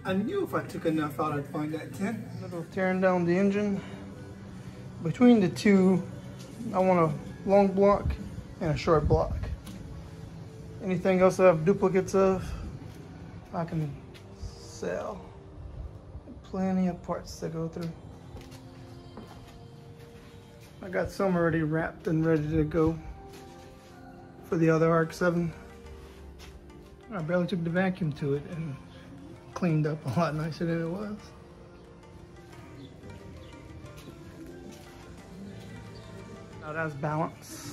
I knew if I took enough out, I'd find that 10. Little tearing down the engine. Between the two, I want a long block and a short block. Anything else I have duplicates of, I can sell. Plenty of parts to go through. I got some already wrapped and ready to go for the other RX-7. I barely took the vacuum to it and cleaned up a lot nicer than it was. Now that's balance.